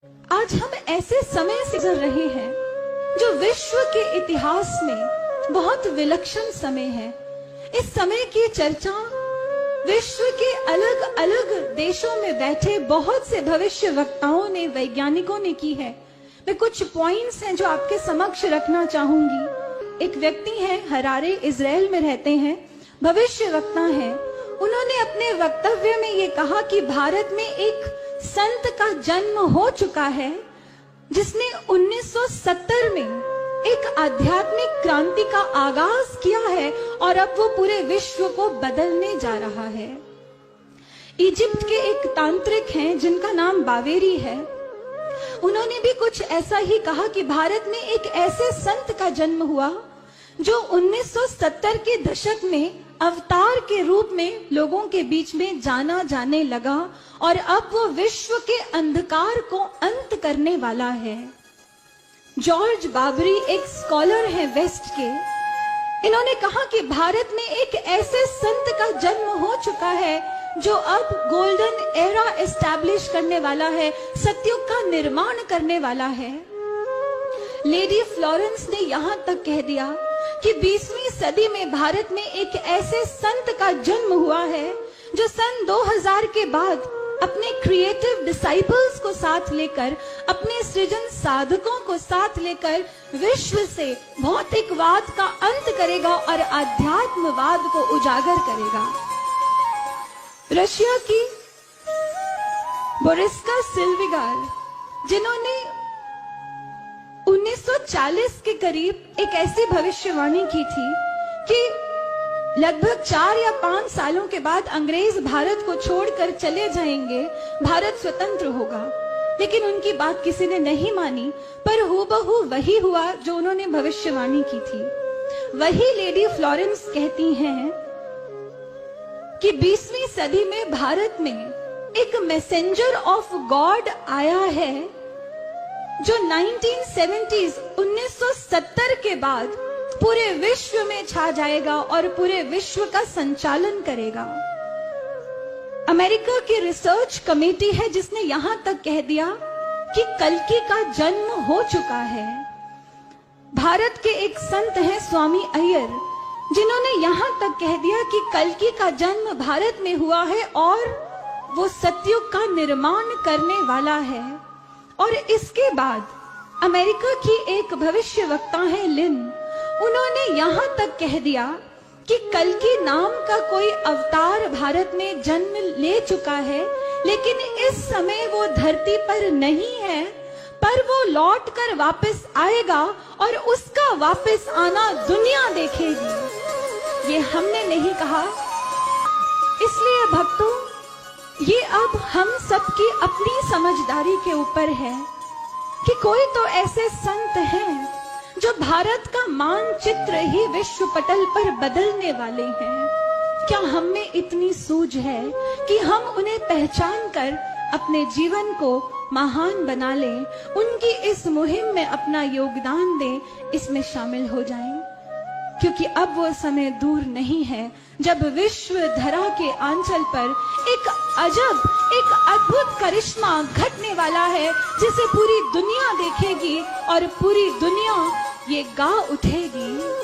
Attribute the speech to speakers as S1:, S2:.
S1: आज हम ऐसे समय से गुजर रहे हैं जो विश्व के इतिहास में बहुत विलक्षण समय है। इस समय की चर्चा विश्व के अलग अलग देशों में बैठे बहुत से भविष्य वक्ताओं ने, वैज्ञानिकों ने की है। मैं कुछ पॉइंट्स हैं जो आपके समक्ष रखना चाहूंगी। एक व्यक्ति हैं, हरारे, इजराइल में रहते हैं, भविष्य वक्ता हैं। उन्होंने अपने वक्तव्य में ये कहा कि भारत में एक संत का जन्म हो चुका है जिसने 1970 में एक आध्यात्मिक क्रांति का आगाज किया है और अब वो पूरे विश्व को बदलने जा रहा है। इजिप्ट के एक तांत्रिक हैं जिनका नाम बावेरी है। उन्होंने भी कुछ ऐसा ही कहा कि भारत में एक ऐसे संत का जन्म हुआ जो 1970 के दशक में अवतार के रूप में लोगों के बीच में जाना जाने लगा और अब वो विश्व के अंधकार को अंत करने वाला है। जॉर्ज बाबरी एक स्कॉलर है वेस्ट के। इन्होंने कहा कि भारत में एक ऐसे संत का जन्म हो चुका है जो अब गोल्डन एरा एस्टैब्लिश करने वाला है, सतयुग का निर्माण करने वाला है। लेडी फ्लोरेंस ने यहां तक कह दिया कि 20वीं सदी में भारत में एक ऐसे संत का जन्म हुआ है जो सन 2000 के बाद अपने क्रिएटिव डिसाइपल्स को साथ लेकर, अपने सृजन साधकों को साथ लेकर विश्व से भौतिकवाद का अंत करेगा और आध्यात्मवाद को उजागर करेगा। रशिया की बोरिस्का सिल्विगार, जिन्होंने 1940 के करीब एक ऐसी भविष्यवाणी की थी कि लगभग 4 या 5 सालों के बाद अंग्रेज भारत को छोड़कर चले जाएंगे, भारत स्वतंत्र होगा। लेकिन उनकी बात किसी ने नहीं मानी, पर हूबहू वही हुआ जो उन्होंने भविष्यवाणी की थी। वही लेडी फ्लोरेंस कहती हैं कि 20वीं सदी में भारत में एक मैसेंजर ऑफ गॉड आया है जो 1970 के बाद पूरे विश्व में छा जाएगा और पूरे विश्व का संचालन करेगा। अमेरिका की रिसर्च कमेटी है जिसने यहां तक कह दिया कि कल्कि का जन्म हो चुका है। भारत के एक संत हैं स्वामी अय्यर, जिन्होंने यहां तक कह दिया कि कल्कि का जन्म भारत में हुआ है और वो सतयुग का निर्माण करने वाला है। और इसके बाद अमेरिका की एक भविष्य वक्ता है लिन, उन्होंने यहां तक कह दिया कि कल्कि नाम का कोई अवतार भारत में जन्म ले चुका है, लेकिन इस समय वो धरती पर नहीं है, पर वो लौट कर वापस आएगा और उसका वापस आना दुनिया देखेगी। ये हमने नहीं कहा। इसलिए भक्तों, ये अब हम सबकी अपनी समझदारी के ऊपर है कि कोई तो ऐसे संत हैं जो भारत का मानचित्र ही विश्व पटल पर बदलने वाले हैं। क्या हम में इतनी सूझ है कि हम उन्हें पहचान कर अपने जीवन को महान बना लें, उनकी इस मुहिम में अपना योगदान दें, इसमें शामिल हो जाएं? क्योंकि अब वो समय दूर नहीं है जब विश्व धरा के आंचल पर एक अजब, एक अद्भुत करिश्मा घटने वाला है जिसे पूरी दुनिया देखेगी और पूरी दुनिया ये गा उठेगी।